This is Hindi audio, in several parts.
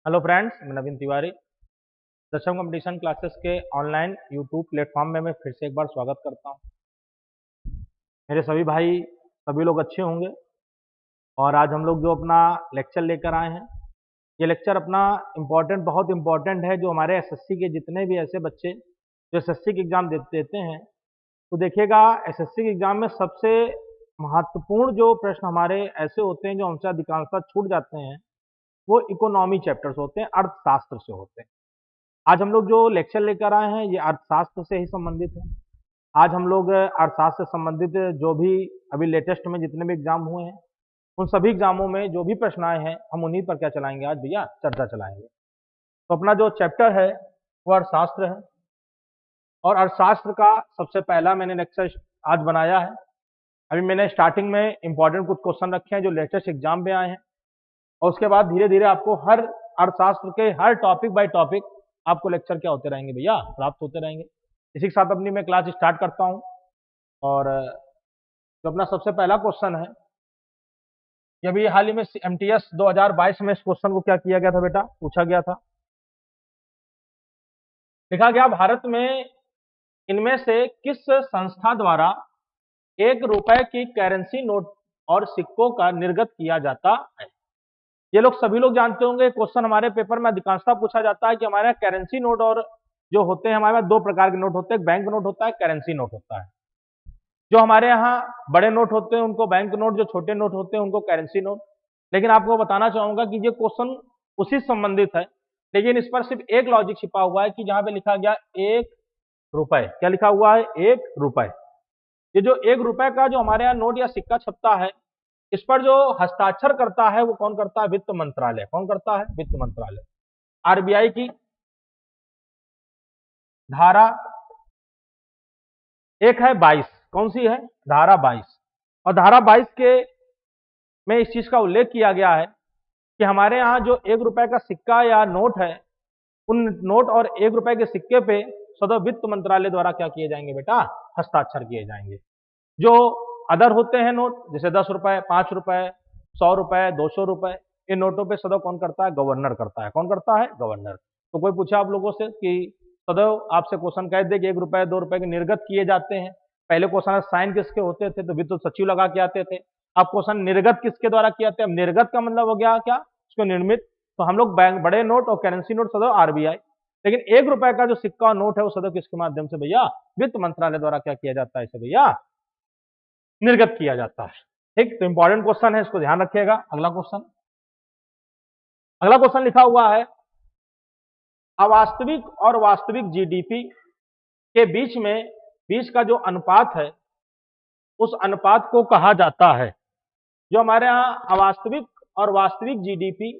हेलो फ्रेंड्स, मैं नवीन तिवारी। दशम कंपटीशन क्लासेस के ऑनलाइन यूट्यूब प्लेटफॉर्म में मैं फिर से एक बार स्वागत करता हूं। मेरे सभी भाई, सभी लोग अच्छे होंगे। और आज हम लोग जो अपना लेक्चर लेकर आए हैं, ये लेक्चर अपना बहुत इम्पोर्टेंट है। जो हमारे एसएससी के जितने भी ऐसे बच्चे जो एसएससी के एग्ज़ाम देते हैं, तो देखिएगा एसएससी के एग्ज़ाम में सबसे महत्वपूर्ण जो प्रश्न हमारे ऐसे होते हैं जो हमसे अधिकांशतः छूट जाते हैं, वो इकोनॉमी चैप्टर्स होते हैं, अर्थशास्त्र से होते हैं। आज हम लोग जो लेक्चर लेकर आए हैं, ये अर्थशास्त्र से ही संबंधित है। आज हम लोग अर्थशास्त्र से संबंधित जो भी अभी लेटेस्ट में जितने भी एग्जाम हुए हैं, उन सभी एग्जामों में जो भी प्रश्न आए हैं, हम उन्हीं पर क्या चलाएंगे आज भैया, चर्चा चलाएंगे। तो अपना जो चैप्टर है वो अर्थशास्त्र है। और अर्थशास्त्र का सबसे पहला मैंने लेक्चर आज बनाया है। अभी मैंने स्टार्टिंग में इंपॉर्टेंट कुछ क्वेश्चन रखे हैं जो लेटेस्ट एग्जाम में आए हैं, और उसके बाद धीरे धीरे आपको हर अर्थशास्त्र के हर टॉपिक बाय टॉपिक आपको लेक्चर क्या होते रहेंगे भैया, प्राप्त होते रहेंगे। इसी के साथ अपनी मैं क्लास स्टार्ट करता हूं। और जो अपना सबसे पहला क्वेश्चन है, ये अभी हाल ही में एमटीएस 2022 में इस क्वेश्चन को क्या किया गया था बेटा, पूछा गया था। लिखा गया, भारत में इनमें से किस संस्था द्वारा 1 रुपए की करेंसी नोट और सिक्कों का निर्गत किया जाता है। ये लोग सभी लोग जानते होंगे, क्वेश्चन हमारे पेपर में अधिकांशतः पूछा जाता है कि हमारे यहाँ करेंसी नोट और जो होते हैं, हमारे पास 2 प्रकार के नोट होते हैं, बैंक नोट होता है, करेंसी नोट होता है। जो हमारे यहाँ बड़े नोट होते हैं उनको बैंक नोट, जो छोटे नोट होते हैं उनको करेंसी नोट। लेकिन आपको बताना चाहूंगा कि ये क्वेश्चन उसी से संबंधित है, लेकिन इस पर सिर्फ एक लॉजिक छिपा हुआ है कि जहां पे लिखा गया 1 रुपए, क्या लिखा हुआ है, 1 रुपए। ये जो 1 रुपए का जो हमारे यहाँ नोट या सिक्का छपता है, इस पर जो हस्ताक्षर करता है वो कौन करता है, वित्त मंत्रालय। कौन करता है, वित्त मंत्रालय। आरबीआई की धारा एक है 22, कौन सी है, धारा 22। और धारा 22 के में इस चीज का उल्लेख किया गया है कि हमारे यहाँ जो 1 रुपए का सिक्का या नोट है, उन नोट और 1 रुपए के सिक्के पे सदैव वित्त मंत्रालय द्वारा क्या किए जाएंगे बेटा, हस्ताक्षर किए जाएंगे। जो अदर होते हैं नोट, जैसे 10 रुपए, 5 रुपए, 100 रुपए, 200 रुपए, इन नोटों पे सदैव कौन करता है, गवर्नर करता है। कौन करता है, गवर्नर। तो कोई पूछा आप लोगों से कि सदैव आपसे क्वेश्चन कह दे कि 1 रुपए 2 रुपए के निर्गत किए जाते हैं, पहले क्वेश्चन साइन किसके होते थे, तो वित्त सचिव लगा के आते थे। अब क्वेश्चन निर्गत किसके द्वारा किए जाते हैं, अब निर्गत का मतलब हो गया क्या, उसको निर्मित। तो हम लोग बैंक, बड़े नोट और करेंसी नोट सदैव आरबीआई, लेकिन 1 रुपए का जो सिक्का और नोट है वो सदैव किसके माध्यम से भैया, वित्त मंत्रालय द्वारा क्या किया जाता है, इसे भैया निर्गत किया जाता है। ठीक, तो इंपॉर्टेंट क्वेश्चन है, इसको ध्यान रखिएगा। अगला क्वेश्चन लिखा हुआ है, अवास्तविक और वास्तविक जीडीपी के बीच का जो अनुपात है, उस अनुपात को कहा जाता है। जो हमारे यहाँ अवास्तविक और वास्तविक जीडीपी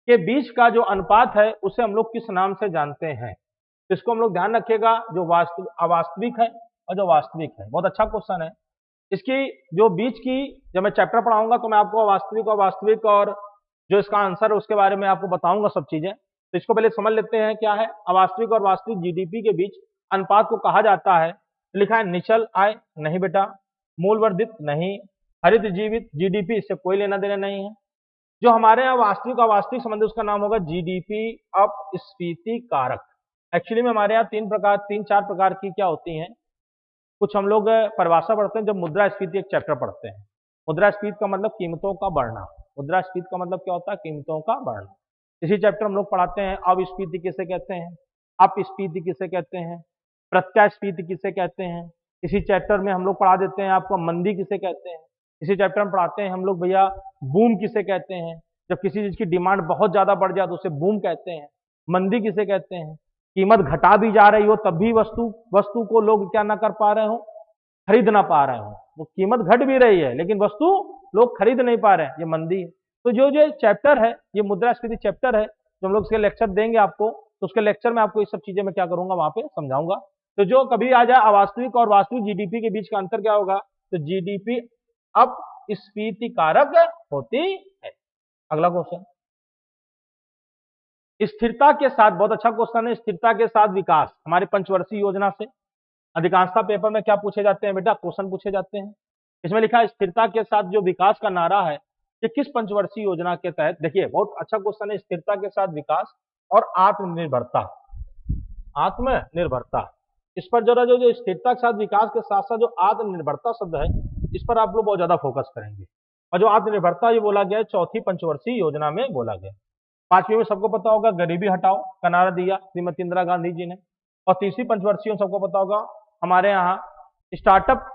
के बीच का जो अनुपात है, उसे हम लोग किस नाम से जानते हैं। तो इसको हम लोग ध्यान रखिएगा, जो अवास्तविक है और जो वास्तविक है। बहुत अच्छा क्वेश्चन है। इसकी जो बीच की, जब मैं चैप्टर पढ़ाऊंगा तो मैं आपको अवास्तविक और जो इसका आंसर है उसके बारे में आपको बताऊंगा सब चीजें। तो इसको पहले समझ लेते हैं क्या है अवास्तविक और वास्तविक जीडीपी के बीच अनुपात को कहा जाता है। लिखा है निश्चल आय, नहीं बेटा। मूल वर्धित, नहीं। हरित जीवित जीडीपी, इससे कोई लेना देना नहीं है। जो हमारे यहाँ वास्तविक अवास्तविक संबंध, उसका नाम होगा जीडीपी अपस्फीति कारक। एक्चुअली में हमारे यहाँ 3-4 प्रकार की क्या होती हैं, कुछ हम लोग परिभाषा पढ़ते हैं जब मुद्रास्फीति एक चैप्टर पढ़ते हैं। मुद्रास्फीति का मतलब कीमतों का बढ़ना। मुद्रास्फीति का मतलब क्या होता है, कीमतों का बढ़ना। इसी चैप्टर हम लोग पढ़ाते हैं अवस्फीति किसे कहते हैं, अपस्फीति किसे कहते हैं, प्रत्यास्फीति किसे कहते हैं। इसी चैप्टर में हम लोग पढ़ा देते हैं आपको मंदी किसे कहते हैं। इसी चैप्टर में पढ़ाते हैं हम लोग भैया बूम किसे कहते हैं, जब किसी चीज की डिमांड बहुत ज्यादा बढ़ जाए तो उसे बूम कहते हैं। मंदी किसे कहते हैं, कीमत घटा भी जा रही हो तब भी वस्तु को लोग क्या ना कर पा रहे हो, खरीद ना पा रहे हो। वो कीमत घट भी रही है लेकिन वस्तु लोग खरीद नहीं पा रहे हैं, ये मंदी है। तो जो जो चैप्टर है, ये मुद्रास्फीति चैप्टर है, जो हम लोग इसके लेक्चर देंगे आपको, तो उसके लेक्चर में आपको ये सब चीजें मैं क्या करूंगा, वहां पे समझाऊंगा। तो जो कभी आ जाए अवास्तविक और वास्तविक जीडीपी के बीच का अंतर क्या होगा, तो जीडीपी अपस्फीति कारक होती है। अगला क्वेश्चन, स्थिरता के साथ, बहुत अच्छा क्वेश्चन है, स्थिरता के साथ विकास हमारी पंचवर्षीय योजना से अधिकांशतः पेपर में क्या पूछे जाते हैं बेटा, क्वेश्चन पूछे जाते हैं। इसमें लिखा है स्थिरता के साथ जो विकास का नारा है, कि किस पंचवर्षीय योजना के तहत, देखिए बहुत अच्छा क्वेश्चन है, स्थिरता के साथ विकास और आत्मनिर्भरता, आत्मनिर्भरता, इस पर जरा जो स्थिरता के साथ विकास के साथ साथ जो आत्मनिर्भरता शब्द है, इस पर आप लोग बहुत ज्यादा फोकस करेंगे। और जो आत्मनिर्भरता ये बोला गया है चौथी पंचवर्षीय योजना में बोला गया। पांचवी में सबको पता होगा गरीबी हटाओ का नारा दिया श्रीमती इंदिरा गांधी जी ने। और तीसरी पंचवर्षीय में सबको पता होगा हमारे यहाँ स्टार्टअप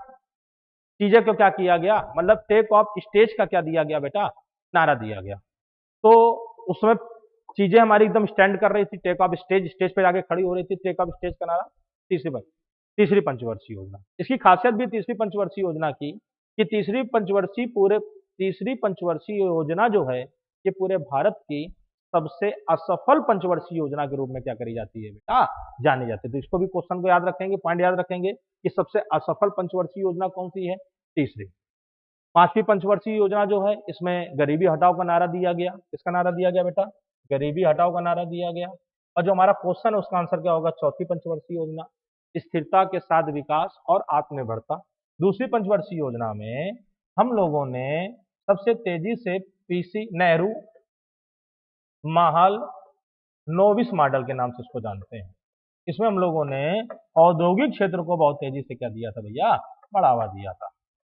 चीजें को क्या किया गया, मतलब टेक ऑफ स्टेज का क्या दिया गया बेटा, नारा दिया गया। तो उसमें चीजें हमारी एकदम स्टैंड कर रही थी, टेक ऑफ स्टेज, स्टेज पे जाके खड़ी हो रही थी, टेक ऑफ स्टेज का नारा। तीसरी पंचवर्षीय योजना, इसकी खासियत भी तीसरी पंचवर्षीय योजना की कि तीसरी पंचवर्षीय योजना जो है ये पूरे भारत की सबसे असफल पंचवर्षीय योजना के रूप में क्या करी जाती है बेटा, जानी जाती है। तो इसको भी क्वेश्चन को याद रखेंगे, पॉइंट याद रखेंगे कि सबसे असफल पंचवर्षीय योजना कौन सी है, तीसरी। पांचवी पंचवर्षीय योजना जो है इसमें गरीबी हटाओ का नारा दिया गया। किसका नारा दिया गया बेटा, गरीबी हटाओ का नारा दिया गया। और जो हमारा क्वेश्चन है उसका आंसर क्या होगा, चौथी पंचवर्षीय योजना, स्थिरता के साथ विकास और आत्मनिर्भरता। दूसरी पंचवर्षीय योजना में हम लोगों ने सबसे तेजी से पीसी नेहरू महल नोविस मॉडल के नाम से इसको जानते हैं। इसमें हम लोगों ने औद्योगिक क्षेत्र को बहुत तेजी से क्या दिया था भैया, बढ़ावा दिया था।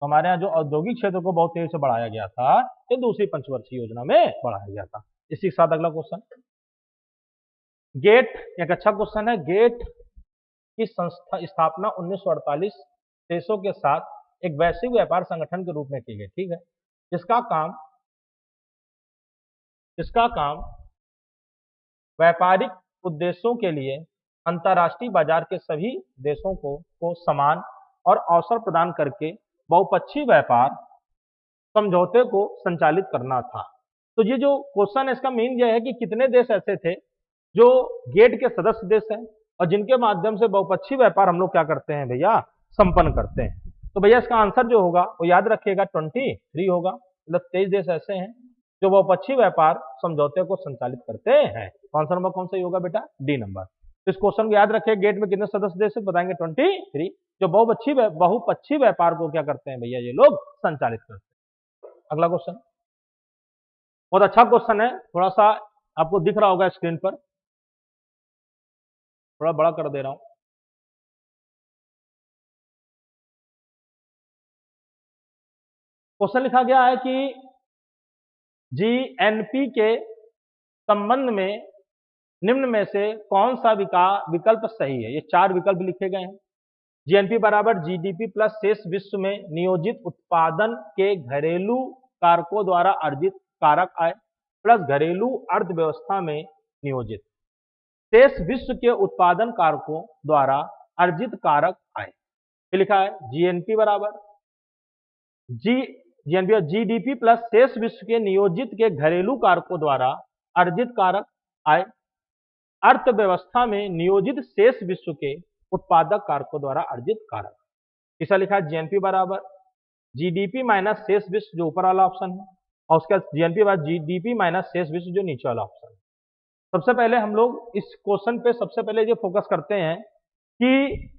हमारे यहाँ जो औद्योगिक क्षेत्र को बहुत तेजी से बढ़ाया गया था ये दूसरी पंचवर्षीय योजना में बढ़ाया गया था। इसी के साथ अगला क्वेश्चन, गेट एक अच्छा क्वेश्चन है। गेट की स्थापना 1948 देशों के साथ एक वैश्विक व्यापार संगठन के रूप में की गई, ठीक है। इसका काम व्यापारिक उद्देश्यों के लिए अंतर्राष्ट्रीय बाजार के सभी देशों को समान और अवसर प्रदान करके बहुपक्षीय व्यापार समझौते को संचालित करना था। तो ये जो क्वेश्चन है इसका मीन यह है कि कितने देश ऐसे थे जो गेट के सदस्य देश हैं और जिनके माध्यम से बहुपक्षीय व्यापार हम लोग क्या करते हैं भैया, संपन्न करते हैं। तो भैया इसका आंसर जो होगा वो याद रखिएगा 23 होगा, मतलब 23 देश ऐसे हैं जो बहुपक्षीय व्यापार समझौते को संचालित करते हैं। आंसर नंबर कौन सा होगा बेटा, डी नंबर। तो इस क्वेश्चन को याद रखिए, गेट में कितने सदस्य देश बताएंगे 23, जो बहुपक्षीय व्यापार को क्या करते हैं भैया, ये लोग संचालित करते हैं। अगला क्वेश्चन बहुत अच्छा क्वेश्चन है, थोड़ा सा आपको दिख रहा होगा स्क्रीन पर, थोड़ा बड़ा कर दे रहा हूं। क्वेश्चन लिखा गया है कि जीएनपी के संबंध में निम्न में से कौन सा विकल्प सही है। ये 4 विकल्प लिखे गए हैं। जीएनपी बराबर जीडीपी प्लस शेष विश्व में नियोजित उत्पादन के घरेलू कारकों द्वारा अर्जित कारक आय प्लस घरेलू अर्थव्यवस्था में नियोजित शेष विश्व के उत्पादन कारकों द्वारा अर्जित कारक आय। लिखा है जीएनपी बराबर जीडीपी प्लस शेष विश्व के नियोजित के घरेलू कारकों द्वारा अर्जित कारक आय अर्थव्यवस्था में नियोजित शेष विश्व के उत्पादक कारकों द्वारा अर्जित कारक। ऐसा लिखा है जीएनपी बराबर जीडीपी माइनस शेष विश्व जो ऊपर वाला ऑप्शन है, और उसके बाद जीएनपी बराबर जीडीपी माइनस शेष विश्व जो नीचे वाला ऑप्शन है। सबसे पहले हम लोग इस क्वेश्चन पे सबसे पहले ये फोकस करते हैं कि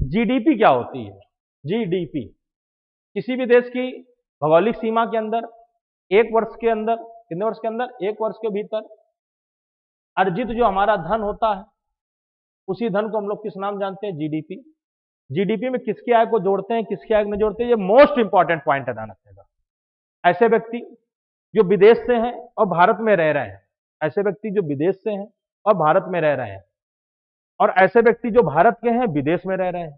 जीडीपी क्या होती है। जीडीपी किसी भी देश की भौगोलिक सीमा के अंदर एक वर्ष के अंदर, कितने वर्ष के अंदर, एक वर्ष के भीतर अर्जित जो हमारा धन होता है उसी धन को हम लोग किस नाम जानते हैं, जीडीपी। जीडीपी में किसकी आय को जोड़ते हैं, किसकी आय को नहीं जोड़ते हैं, ये मोस्ट इंपॉर्टेंट पॉइंट है, ध्यान रखिएगा। ऐसे व्यक्ति जो विदेश से हैं और भारत में रह रहे हैं, ऐसे व्यक्ति जो विदेश से हैं और भारत में रह रहे हैं, और ऐसे व्यक्ति जो भारत के हैं विदेश में रह रहे हैं।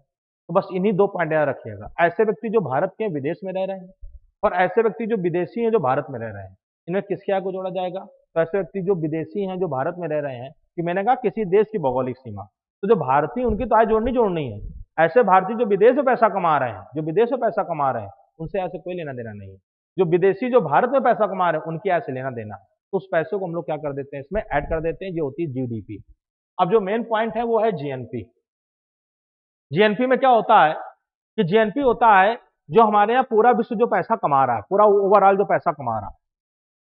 तो बस इन्हीं 2 पॉइंट याद रखिएगा। ऐसे व्यक्ति जो भारत के विदेश में रह रहे हैं और ऐसे व्यक्ति जो विदेशी हैं जो भारत में रह रहे हैं, इनमें किसकी आय को जोड़ा जाएगा। तो ऐसे व्यक्ति जो विदेशी हैं जो भारत में रह रहे हैं, कि मैंने कहा किसी देश की भौगोलिक सीमा, तो जो भारतीय उनकी तो आय जोड़नी है। ऐसे भारतीय जो विदेश में पैसा कमा रहे हैं, जो विदेश में पैसा कमा रहे हैं, उनसे आय से कोई लेना देना नहीं है। जो विदेशी जो भारत में पैसा कमा रहे हैं उनकी आय से लेना देना, तो उस पैसे को हम लोग क्या कर देते हैं, इसमें ऐड कर देते हैं, ये होती है जीडीपी। अब जो मेन पॉइंट है वो है जीएनपी। जीएनपी में क्या होता है कि जीएनपी होता है जो हमारे यहाँ पूरा विश्व जो पैसा कमा रहा है, पूरा ओवरऑल जो पैसा कमा रहा है,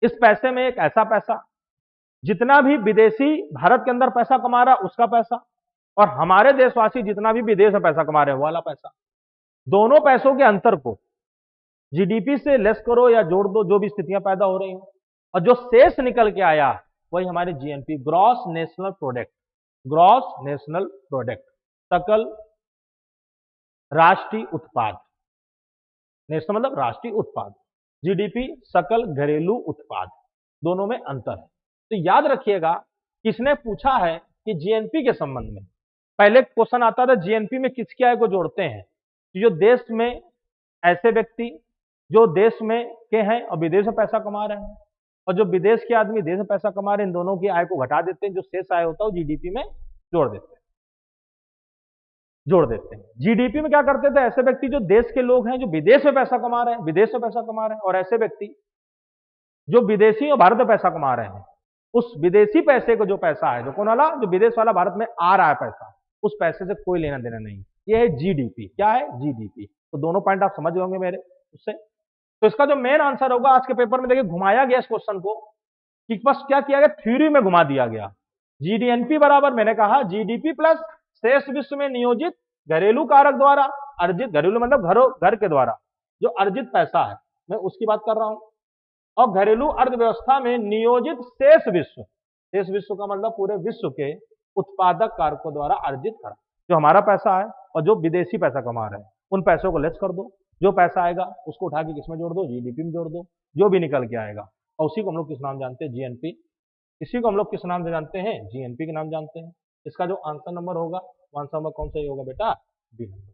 इस पैसे में एक ऐसा पैसा जितना भी विदेशी भारत के अंदर पैसा कमा रहा है उसका पैसा, और हमारे देशवासी जितना भी विदेश में पैसा कमा रहे हैं वाला पैसा, दोनों पैसों के अंतर को जीडीपी से लेस करो या जोड़ दो, जो भी स्थितियां पैदा हो रही हो, और जो शेष निकल के आया वही हमारे GNP, gross national product, gross national product, सकल राष्ट्रीय उत्पाद। नेशनल मतलब राष्ट्रीय उत्पाद, जीडीपी सकल घरेलू उत्पाद, दोनों में अंतर है। तो याद रखिएगा, किसने पूछा है कि जीएनपी के संबंध में, पहले क्वेश्चन आता था जीएनपी में किसकी आय को जोड़ते हैं, जो देश में ऐसे व्यक्ति जो देश में के हैं और विदेश में पैसा कमा रहे हैं, और जो विदेश के आदमी देश में पैसा कमा रहे हैं, इन दोनों की आय को घटा देते हैं, जो शेष आय होता है वो जीडीपी में जोड़ देते हैं, जोड़ देते हैं। जीडीपी में क्या करते थे, ऐसे व्यक्ति जो देश के लोग हैं, जो विदेश में पैसा कमा रहे हैं, विदेश में पैसा कमा रहे हैं, और ऐसे व्यक्ति जो विदेशी और भारत में पैसा कमा रहे हैं, उस विदेशी पैसे को, जो पैसा है, जो कौन वाला, जो विदेश वाला भारत में आ रहा है पैसा, उस पैसे से कोई लेना देना नहीं। ये है जीडीपी। क्या है, जीडीपी। तो दोनों पॉइंट आप समझ होंगे मेरे उससे। तो इसका जो मेन आंसर होगा आज के पेपर में, देखिए घुमाया गया इस क्वेश्चन को, कि बस क्या किया गया, थ्योरी में घुमा दिया गया। जीडीएनपी बराबर मैंने कहा जीडीपी प्लस शेष विश्व में नियोजित घरेलू कारक द्वारा अर्जित, घरेलू मतलब घरों, घर के द्वारा जो अर्जित पैसा है, मैं उसकी बात कर रहा हूं, और घरेलू अर्थव्यवस्था में नियोजित शेष विश्व, शेष विश्व का मतलब पूरे विश्व के उत्पादक कारकों द्वारा अर्जित करा, जो हमारा पैसा है और जो विदेशी पैसा कमा रहे हैं, उन पैसों को लेस कर दो, जो पैसा आएगा उसको उठा के किसमें जोड़ दो, जीडीपी में जोड़ दो, जो भी निकल के आएगा, और उसी को हम लोग किस नाम जानते हैं, जीएनपी। इसी को हम लोग किस नाम से जानते हैं, जीएनपी के नाम जानते हैं। इसका जो आंसर नंबर होगा, आंसर नंबर कौन सा ही होगा बेटा, बी नंबर।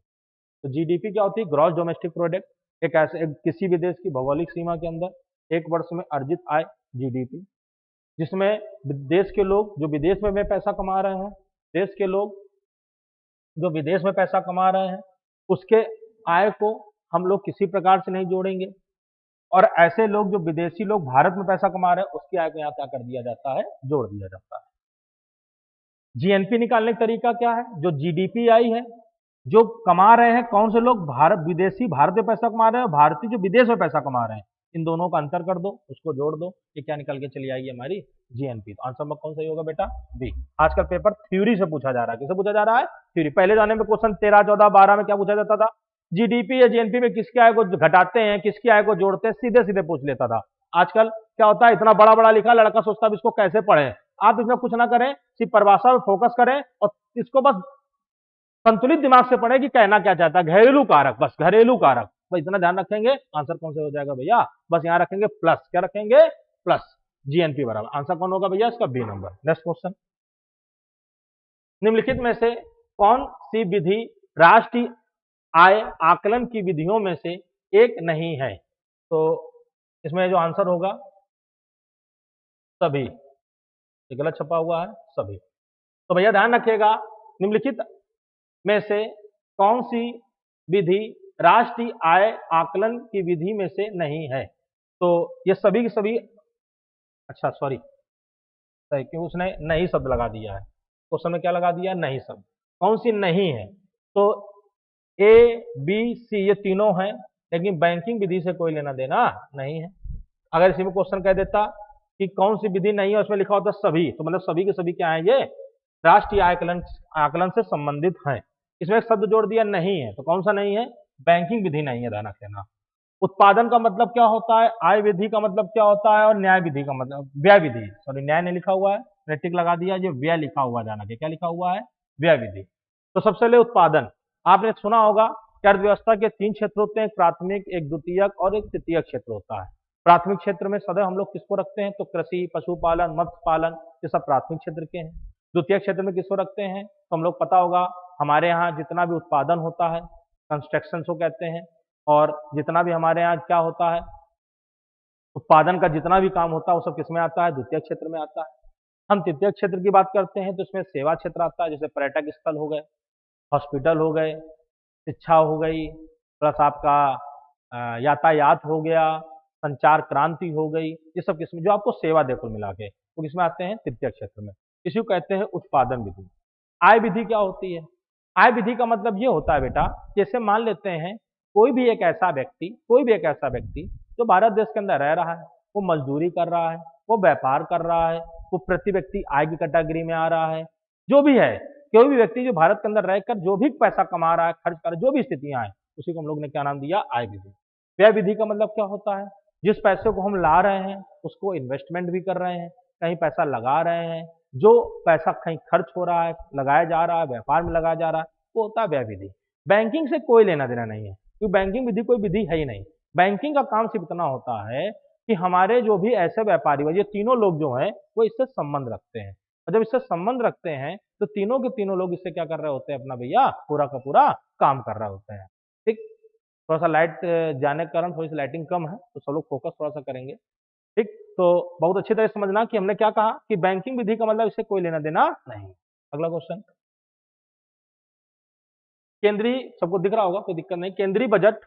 तो जीडीपी क्या होती है, ग्रॉस डोमेस्टिक प्रोडक्ट, एक ऐसे किसी भी देश की भौगोलिक सीमा के अंदर एक वर्ष में अर्जित आय, जीडीपी, जिसमें देश के लोग जो विदेश में पैसा कमा रहे हैं, देश के लोग जो विदेश में पैसा कमा रहे हैं, उसके आय को हम लोग किसी प्रकार से नहीं जोड़ेंगे, और ऐसे लोग जो विदेशी लोग भारत में पैसा कमा रहे हैं, उसकी आय को यहाँ क्या कर दिया जाता है, जोड़ दिया जाता है। जीएनपी निकालने का तरीका क्या है, जो जीडीपी आई है, जो कमा रहे हैं कौन से लोग, भारत, विदेशी भारत में पैसा कमा रहे हैं, भारतीय जो विदेश में पैसा कमा रहे हैं, इन दोनों का अंतर कर दो, उसको जोड़ दो, ये क्या निकल के चली आएगी हमारी, जीएनपी। तो आंसर में कौन सही होगा बेटा, बी। आजकल पेपर थ्योरी से पूछा जा रहा है, किससे पूछा जा रहा है, थ्योरी। पहले जाने में क्वेश्चन 13, 14, 12 में क्या पूछा जाता था, जीडीपी या जीएनपी में किसकी आय को घटाते हैं, किसकी आय को जोड़ते हैं, सीधे सीधे पूछ लेता था। आजकल क्या होता है, इतना बड़ा बड़ा लिखा, लड़का सोचता है इसको कैसे पढ़े। आप इसमें कुछ ना करें, सिर्फ परिभाषा में फोकस करें और इसको बस संतुलित दिमाग से पढ़े कि कहना क्या चाहता है, घरेलू कारक, बस घरेलू कारक, बस इतना ध्यान रखेंगे, आंसर कौन से हो जाएगा भैया, बस यहाँ रखेंगे प्लस, क्या रखेंगे, प्लस, जीएनपी बराबर, आंसर कौन होगा भैया, इसका बी नंबर। नेक्स्ट क्वेश्चन, निम्नलिखित में से कौन सी विधि राष्ट्रीय आय आकलन की विधियों में से एक नहीं है। तो इसमें जो आंसर होगा सभी, ये गलत छपा हुआ है, सभी। तो भैया ध्यान रखिएगा, निम्नलिखित में से कौन सी विधि राष्ट्रीय आय आकलन की विधि में से नहीं है। तो ये सभी की सभी, अच्छा सॉरी, सही, क्यों उसने नहीं शब्द लगा दिया है, क्वेश्चन में क्या लगा दिया, नहीं शब्द, कौन सी नहीं है। तो ए बी सी ये तीनों हैं, लेकिन बैंकिंग विधि से कोई लेना देना नहीं है। अगर इसी में क्वेश्चन कह देता कि कौन सी विधि नहीं है, उसमें लिखा होता सभी, तो मतलब सभी के सभी क्या है, ये राष्ट्रीय आकलन से संबंधित हैं। इसमें एक शब्द जोड़ दिया नहीं है, तो कौन सा नहीं है, बैंकिंग विधि नहीं है, ध्यान रखना। उत्पादन का मतलब क्या होता है, आय विधि का मतलब क्या होता है, और न्याय विधि का मतलब, व्यय विधि, सॉरी न्याय नहीं लिखा हुआ है, टिक लगा दिया, जो व्यय लिखा हुआ, जाना क्या लिखा हुआ है, व्यय विधि। तो सबसे पहले उत्पादन, आपने सुना होगा कि अर्थव्यवस्था के 3 क्षेत्र होते हैं, एक प्राथमिक, एक द्वितीयक और एक तृतीयक क्षेत्र होता है। प्राथमिक क्षेत्र में सदैव हम लोग किसको रखते हैं, तो कृषि, पशुपालन, मत्स्य पालन, ये सब प्राथमिक क्षेत्र के हैं। द्वितीय क्षेत्र में किसको रखते हैं, तो हम लोग पता होगा हमारे यहाँ जितना भी उत्पादन होता है, कंस्ट्रक्शन को कहते हैं, और जितना भी हमारे यहाँ क्या होता है, उत्पादन का जितना भी काम होता है, वो सब किसमें आता है, द्वितीय क्षेत्र में आता है। हम तृतीय क्षेत्र की बात करते हैं तो इसमें सेवा क्षेत्र आता है, जैसे पर्यटक स्थल हो गए, हॉस्पिटल हो गए, शिक्षा हो गई, प्लस आपका यातायात हो गया, संचार क्रांति हो गई, ये सब किसमें, जो आपको सेवा देखो मिला के, वो किसमें आते हैं, तृतीय क्षेत्र में। इसी को कहते हैं उत्पादन विधि। आय विधि क्या होती है, आय विधि का मतलब ये होता है बेटा, जैसे मान लेते हैं कोई भी एक ऐसा व्यक्ति जो भारत देश के अंदर रह रहा है, वो मजदूरी कर रहा है, वो व्यापार कर रहा है, वो प्रति व्यक्ति आय की कैटेगरी में आ रहा है, जो भी है, कोई भी व्यक्ति जो भारत के अंदर रहकर जो भी पैसा कमा रहा है, खर्च कर रहा है, जो भी स्थितियां हैं, उसी को हम लोग ने क्या नाम दिया, आय विधि। व्यय विधि का मतलब क्या होता है? जिस पैसे को हम ला रहे हैं उसको इन्वेस्टमेंट भी कर रहे हैं, कहीं पैसा लगा रहे हैं, जो पैसा कहीं खर्च हो रहा है, लगाया जा रहा है, व्यापार में लगाया जा रहा है, वो होता है व्यय विधि। बैंकिंग से कोई लेना देना नहीं है, क्योंकि बैंकिंग विधि कोई विधि है ही नहीं। बैंकिंग का काम सिर्फ इतना होता है कि हमारे जो भी ऐसे व्यापारी, ये तीनों लोग जो हैं वो इससे संबंध रखते हैं, और जब इससे संबंध रखते हैं तो तीनों के तीनों लोग इससे क्या कर रहे होते हैं, अपना भैया पूरा का पूरा काम कर रहे होते हैं। ठीक, थोड़ा सा लाइट जाने के कारण थोड़ी सी लाइटिंग कम है, तो सब लोग फोकस थोड़ा सा करेंगे। ठीक, तो बहुत अच्छी तरह से समझना कि हमने क्या कहा कि बैंकिंग विधि का मतलब इससे कोई लेना देना नहीं। अगला क्वेश्चन, केंद्रीय, सबको दिख रहा होगा, कोई दिक्कत नहीं, केंद्रीय बजट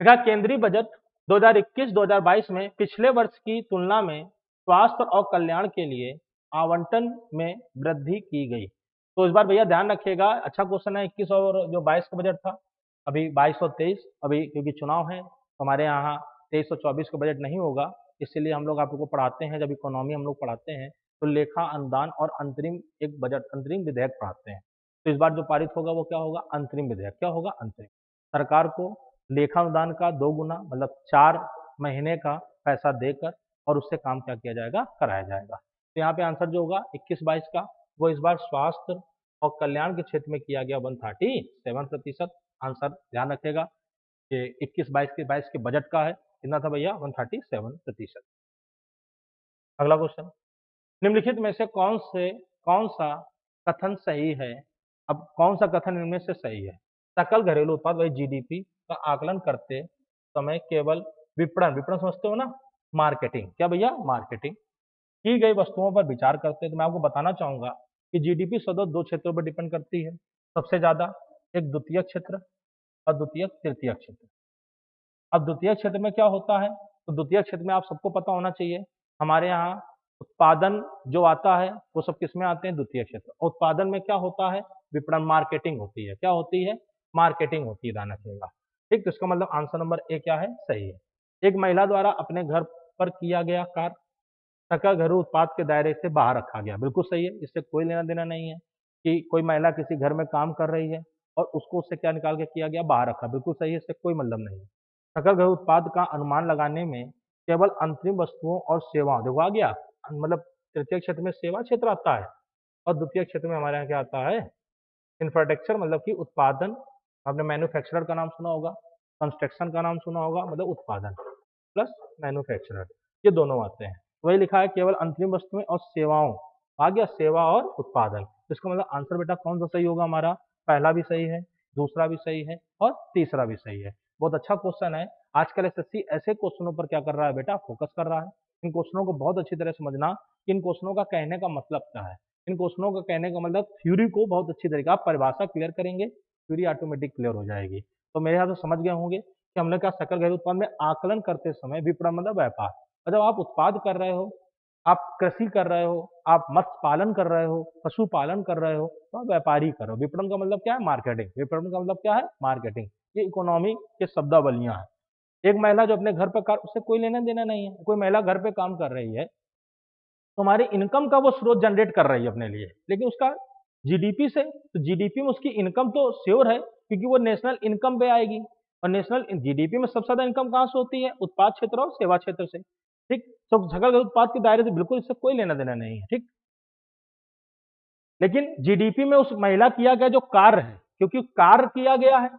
देखा, केंद्रीय बजट 2021-2022 में पिछले वर्ष की तुलना में स्वास्थ्य और कल्याण के लिए आवंटन में वृद्धि की गई। तो इस बार भैया ध्यान रखिएगा, अच्छा क्वेश्चन है। 21 और जो 22 का बजट था, अभी 22 और 23, अभी क्योंकि चुनाव है तो हमारे यहाँ 23 और 24 का बजट नहीं होगा, इसलिए हम लोग आप लोग को पढ़ाते हैं, जब इकोनॉमी हम लोग पढ़ाते हैं तो लेखा अनुदान और अंतरिम एक बजट अंतरिम विधेयक पढ़ाते हैं। तो इस बार जो पारित होगा वो क्या होगा, अंतरिम विधेयक। क्या होगा, अंतरिम। सरकार को लेखानुदान का 2 गुना मतलब 4 महीने का पैसा देकर और उससे काम क्या किया जाएगा, कराया जाएगा। तो यहाँ पे आंसर जो होगा 21-22 का, वो इस बार स्वास्थ्य और कल्याण के क्षेत्र में किया गया 137%। आंसर ध्यान रखेगा कि 21-22 के बजट का है, कितना था भैया, 137%। अगला क्वेश्चन, निम्नलिखित में से कौन सा कथन सही है? अब कौन सा कथन इनमें से सही है? सकल घरेलू उत्पाद वही जीडीपी का आकलन करते समय केवल विपणन विपणन समझते हो ना, मार्केटिंग, क्या भैया, मार्केटिंग की गई वस्तुओं पर विचार करते हैं। तो मैं आपको बताना चाहूंगा कि जीडीपी सदस्य 2 क्षेत्रों पर डिपेंड करती है सबसे ज्यादा, एक द्वितीय क्षेत्र और द्वितीय तृतीय क्षेत्र। अब द्वितीय क्षेत्र में क्या होता है, तो द्वितीय क्षेत्र में आप सबको पता होना चाहिए, हमारे यहाँ उत्पादन जो आता है वो सब किसमें आते हैं, द्वितीय क्षेत्र। उत्पादन में क्या होता है, विपणन, मार्केटिंग होती है। क्या होती है, मार्केटिंग होती है, ध्यान रखिएगा। ठीक, तो इसका मतलब आंसर नंबर ए क्या है, सही है। एक महिला द्वारा अपने घर पर किया गया कार्य सकल घरेलू उत्पाद के दायरे से बाहर रखा गया, बिल्कुल सही है। इससे कोई लेना देना नहीं है कि कोई महिला किसी घर में काम कर रही है और उसको उससे क्या निकाल के किया गया, बाहर रखा, बिल्कुल सही है, इससे कोई मतलब नहीं है। सकल घरेलू उत्पाद का अनुमान लगाने में केवल अंतरिम वस्तुओं और सेवाओं, देखो आ गया, मतलब तृतीय क्षेत्र में सेवा क्षेत्र आता है और द्वितीय क्षेत्र में हमारे यहाँ क्या आता है, इंफ्रास्ट्रक्चर, मतलब कि उत्पादन। आपने मैन्युफैक्चरर का नाम सुना होगा, कंस्ट्रक्शन का नाम सुना होगा, मतलब उत्पादन प्लस मैन्युफैक्चरर, ये दोनों आते हैं। वही लिखा है केवल अंतरिम वस्तुएं और सेवाओं, आ गया सेवा और उत्पादन। इसका मतलब आंसर बेटा कौन सा सही होगा हमारा, पहला भी सही है, दूसरा भी सही है और तीसरा भी सही है। बहुत अच्छा क्वेश्चन है। आजकल एसएससी ऐसे क्वेश्चनों पर क्या कर रहा है बेटा, फोकस कर रहा है। इन क्वेश्चनों को बहुत अच्छी तरह समझना कि इन क्वेश्चनों का कहने का मतलब क्या है। इन क्वेश्चनों का कहने का मतलब थ्योरी को बहुत अच्छी तरीके, आप परिभाषा क्लियर करेंगे, थ्योरी ऑटोमेटिक क्लियर हो जाएगी। तो मेरे यहाँ तो समझ गए होंगे कि हमने कहा सकल घरेलू उत्पाद में आकलन करते समय विपणन मतलब व्यापार, मतलब आप उत्पाद कर रहे हो, आप कृषि कर रहे हो, आप मत्स्य पालन कर रहे हो, पशुपालन कर रहे हो, तो आप व्यापारी कर रहे हो। विपणन का मतलब क्या है, मार्केटिंग। विपणन का मतलब क्या है, मार्केटिंग। ये इकोनॉमी के शब्दावलियां हैं। एक महिला जो अपने घर पर कार्य, उससे कोई लेना देना नहीं है। कोई महिला घर पे काम कर रही है तो हमारी इनकम का वो स्रोत जनरेट कर रही है अपने लिए, लेकिन उसका जीडीपी से, तो जीडीपी में उसकी इनकम तो श्योर है क्योंकि वो नेशनल इनकम पे आएगी। और नेशनल जीडीपी में सबसे ज्यादा इनकम कहाँ से होती है, उत्पाद क्षेत्र और सेवा क्षेत्र से। ठीक, तो सकल घरेलू उत्पाद के दायरे से बिल्कुल इससे कोई लेना देना नहीं है। ठीक, लेकिन जीडीपी में उस महिला किया गया जो कार्य है, क्योंकि कार्य किया गया है,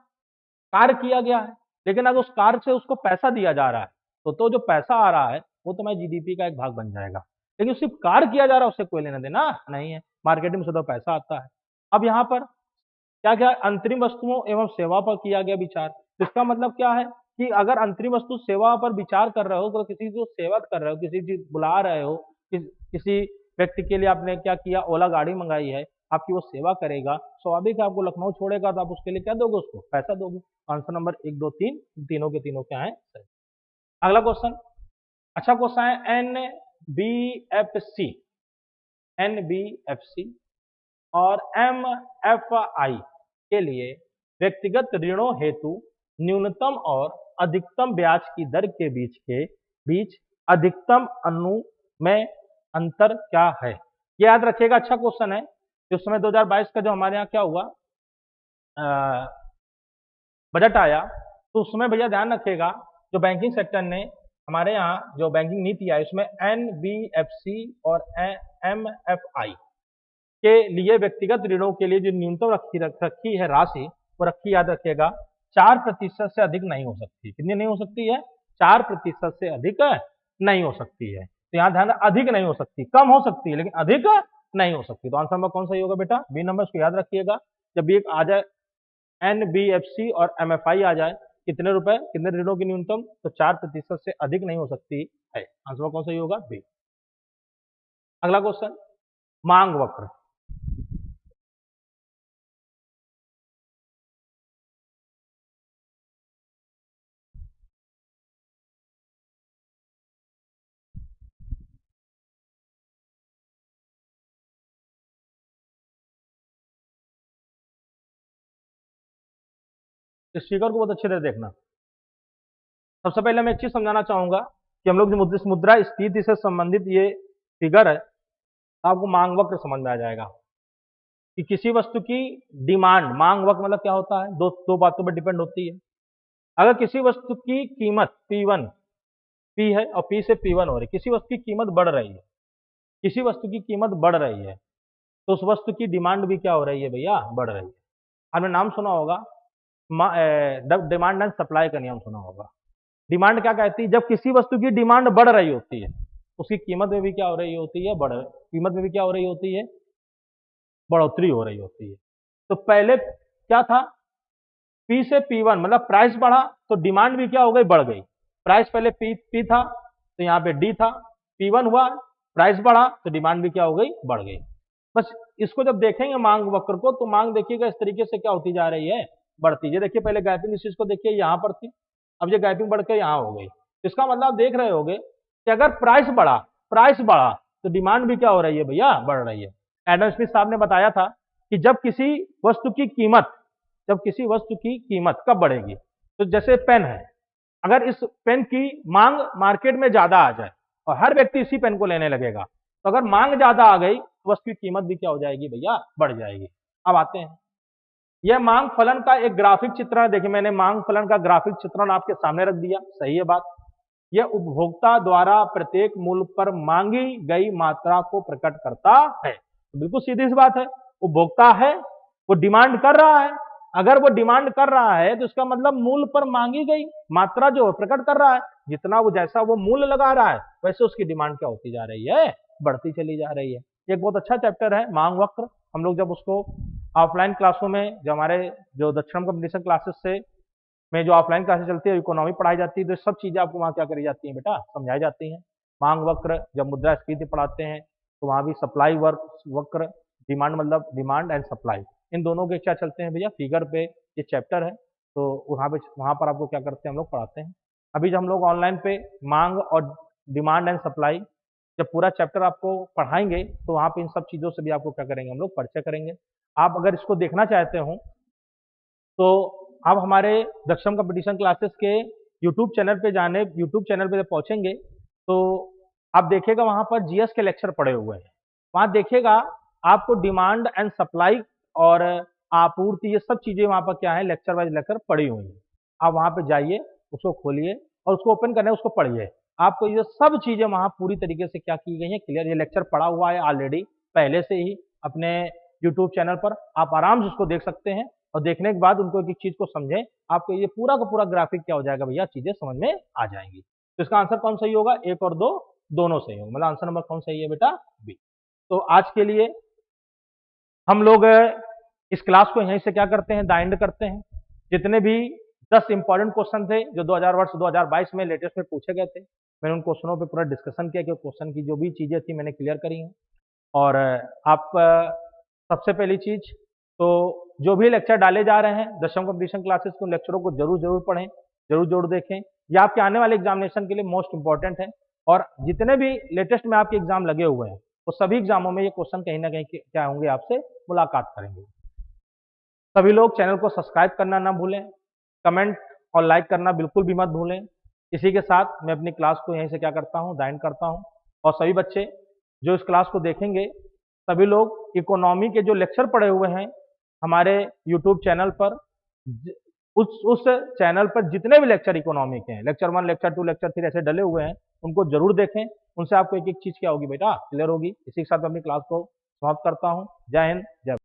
कार्य किया गया है, लेकिन अगर उस कार्य से उसको पैसा दिया जा रहा है तो जो पैसा आ रहा है वो तुम्हारे जीडीपी का एक भाग बन जाएगा। लेकिन सिर्फ कार्य किया जा रहा है, उससे कोई लेना देना नहीं है। मार्केटिंग से तो पैसा आता है। अब यहाँ पर क्या क्या, अंतरिम वस्तुओं एवं सेवा पर किया गया विचार। इसका मतलब क्या है कि अगर अंतरिम वस्तु सेवा पर विचार कर रहे हो, तो किसी को सेवा कर रहे हो, किसी चीज बुला रहे हो, किसी व्यक्ति के लिए आपने क्या किया, ओला गाड़ी मंगाई है, आपकी वो सेवा करेगा, स्वाभाविक है आपको लखनऊ छोड़ेगा तो आप उसके लिए क्या दोगे, उसको पैसा दोगे। आंसर नंबर 1, 2, 3 तीनों के तीनों क्या है, सही। अगला क्वेश्चन, अच्छा क्वेश्चन है, एनबीएफसी, एनबीएफसी और एमएफआई के लिए व्यक्तिगत ऋणों हेतु न्यूनतम और अधिकतम ब्याज की दर के बीच अधिकतम अनुमेय अंतर क्या है? ये याद रखिएगा, अच्छा क्वेश्चन है। उस समय 2022 का जो हमारे यहाँ क्या हुआ, बजट आया, तो उसमें भैया ध्यान रखिएगा, जो बैंकिंग सेक्टर ने हमारे यहाँ जो बैंकिंग नीति आई उसमें एनबीएफसी और एमएफआई के लिए व्यक्तिगत ऋणों के लिए जो न्यूनतम रखी है राशि, वो रखी, याद रखिएगा, 4% से अधिक नहीं हो सकती। कितनी नहीं हो सकती है? 4% से अधिक नहीं हो सकती है। तो यहाँ ध्यान, अधिक नहीं हो सकती, कम हो सकती है लेकिन अधिक नहीं हो सकती। तो आंसर नंबर कौन सा होगा बेटा? B number. इसको याद रखिएगा, जब भी एक आ जाए एनबीएफसी और एमएफआई आ जाए, कितने रुपए, कितने ऋणों की न्यूनतम, तो 4% से अधिक नहीं हो सकती है। आंसर कौन सा होगा? बी। अगला क्वेश्चन, मांग वक्र। इस फिगर को बहुत अच्छे से देखना। सबसे पहले मैं एक चीज समझाना चाहूंगा कि हम लोग जो मुद्रा स्फीति से संबंधित ये फिगर है, आपको मांग वक्र समझ में आ जाएगा कि किसी वस्तु की डिमांड, मांग वक्र मतलब क्या होता है, दो बातों पर डिपेंड होती है। अगर किसी वस्तु की कीमत P1 P है और P से P1 हो रही, किसी वस्तु की कीमत बढ़ रही है, किसी वस्तु की कीमत बढ़ रही है, तो उस वस्तु की डिमांड भी क्या हो रही है भैया? बढ़ रही है। आपने नाम सुना होगा, डिमांड एंड सप्लाई का नियम सुना होगा। डिमांड क्या कहती है? जब किसी वस्तु की डिमांड बढ़ रही होती है, उसकी कीमत में भी क्या हो रही होती है? कीमत में भी क्या हो रही होती है? बढ़ोतरी हो रही होती है। तो पहले क्या था, P से P1 मतलब प्राइस बढ़ा तो डिमांड भी क्या हो गई? बढ़ गई। प्राइस पहले P था तो यहाँ पे D था, P1 हुआ, प्राइस बढ़ा तो डिमांड भी क्या हो गई? बढ़ गई। बस इसको जब देखेंगे मांग वक्र को, तो मांग देखिएगा इस तरीके से क्या होती जा रही है? बढ़ती। ये देखिए, पहले गैपिंग इस चीज को देखिए, यहाँ पर थी, अब ये गैपिंग बढ़ के यहाँ हो गई। इसका मतलब आप देख रहे होगे कि अगर प्राइस बढ़ा तो डिमांड भी क्या हो रही है भैया? बढ़ रही है। एडम स्मिथ साहब ने बताया था कि जब किसी वस्तु की कीमत कब बढ़ेगी, तो जैसे पेन है, अगर इस पेन की मांग मार्केट में ज्यादा आ जाए और हर व्यक्ति इसी पेन को लेने लगेगा, तो अगर मांग ज्यादा आ गई तो वस्तु की कीमत भी क्या हो जाएगी भैया? बढ़ जाएगी। अब आते हैं, यह मांग फलन का एक ग्राफिक चित्रण। देखिए, मैंने मांग फलन का ग्राफिक चित्रण आपके सामने रख दिया, सही है बात। यह उपभोक्ता द्वारा प्रत्येक मूल्य पर मांगी गई मात्रा को प्रकट करता है। तो बिल्कुल सीधी सी बात है, उपभोक्ता है, वो डिमांड कर रहा है। अगर वो डिमांड कर रहा है तो इसका मतलब मूल्य पर मांगी गई मात्रा जो प्रकट कर रहा है, जितना वो, जैसा वो मूल्य लगा रहा है, वैसे उसकी डिमांड क्या होती जा रही है? बढ़ती चली जा रही है। एक बहुत अच्छा चैप्टर है मांग वक्र। हम लोग जब उसको ऑफलाइन क्लासों में, जो हमारे जो दक्षिणम कम्युनिकेशन क्लासेस से में जो ऑफलाइन क्लासेस चलती है, इकोनॉमी पढ़ाई जाती है, तो सब चीजें आपको वहाँ क्या करी जाती हैं बेटा? समझाई जाती हैं। मांग वक्र, जब मुद्रा स्फीति पढ़ाते हैं तो वहाँ भी सप्लाई वक्र, डिमांड मतलब डिमांड एंड सप्लाई, इन दोनों के क्या चलते हैं भैया? फिगर पे ये चैप्टर है, तो वहाँ पर आपको क्या करते हैं, हम लोग पढ़ाते हैं। अभी जब हम लोग ऑनलाइन पे मांग और डिमांड एंड सप्लाई जब पूरा चैप्टर आपको पढ़ाएंगे, तो वहाँ पे इन सब चीजों से भी आपको क्या करेंगे, हम लोग परिचय करेंगे। आप अगर इसको देखना चाहते हो तो आप हमारे दक्षम कंपटीशन क्लासेस के यूट्यूब चैनल पे जब पहुंचेंगे तो आप देखिएगा वहां पर जीएस के लेक्चर पड़े हुए हैं। वहां देखिएगा आपको डिमांड एंड सप्लाई और आपूर्ति, ये सब चीजें वहां पर क्या है, लेक्चर वाइज लेक्चर पड़ी हुई है। आप वहां पे जाइए, उसको खोलिए और उसको ओपन करना है, उसको पढ़िए। आपको ये सब चीजें वहां पूरी तरीके से क्या की गई है, क्लियर। ये लेक्चर पड़ा हुआ है ऑलरेडी पहले से ही अपने यूट्यूब चैनल पर, आप आराम से उसको देख सकते हैं और देखने के बाद उनको एक एक चीज को समझें, आपको ये पूरा का पूरा ग्राफिक क्या हो जाएगा भैया, चीजें समझ में आ जाएंगी। तो इसका आंसर कौन सही होगा? 1 और 2 दोनों सही होंगे। मतलब आंसर नंबर कौन सही है बेटा? बी। तो आज के लिए हम लोग इस क्लास को यहीं से क्या करते हैं, द एंड करते हैं। जितने भी 10 इंपॉर्टेंट क्वेश्चन थे जो 2022 में लेटेस्ट में पूछे गए थे, मैंने उन क्वेश्चनों पे पूरा डिस्कशन किया कि क्वेश्चन की जो भी चीजें थी मैंने क्लियर करी हैं। और आप सबसे पहली चीज तो जो भी लेक्चर डाले जा रहे हैं दशम कंपटीशन क्लासेस के, उन लेक्चरों को जरूर पढ़ें, जरूर देखें। ये आपके आने वाले एग्जामिनेशन के लिए मोस्ट इंपॉर्टेंट है। और जितने भी लेटेस्ट में आपके एग्जाम लगे हुए हैं, वो सभी एग्जामों में ये क्वेश्चन कहीं ना कहीं क्या होंगे, आपसे मुलाकात करेंगे। सभी लोग चैनल को सब्सक्राइब करना ना भूलें, कमेंट और लाइक करना बिल्कुल भी मत भूलें। इसी के साथ मैं अपनी क्लास को यहीं से क्या करता हूँ, ज्वाइन करता हूँ। और सभी बच्चे जो इस क्लास को देखेंगे, सभी लोग इकोनॉमी के जो लेक्चर पढ़े हुए हैं हमारे यूट्यूब चैनल पर, उस चैनल पर जितने भी लेक्चर इकोनॉमी के हैं, लेक्चर 1, लेक्चर 2, लेक्चर 3 ऐसे डले हुए हैं, उनको जरूर देखें। उनसे आपको एक एक चीज क्या होगी बेटा, क्लियर होगी। इसी के साथ मैं अपनी क्लास को समाप्त करता हूँ। जय हिंद, जय भारत।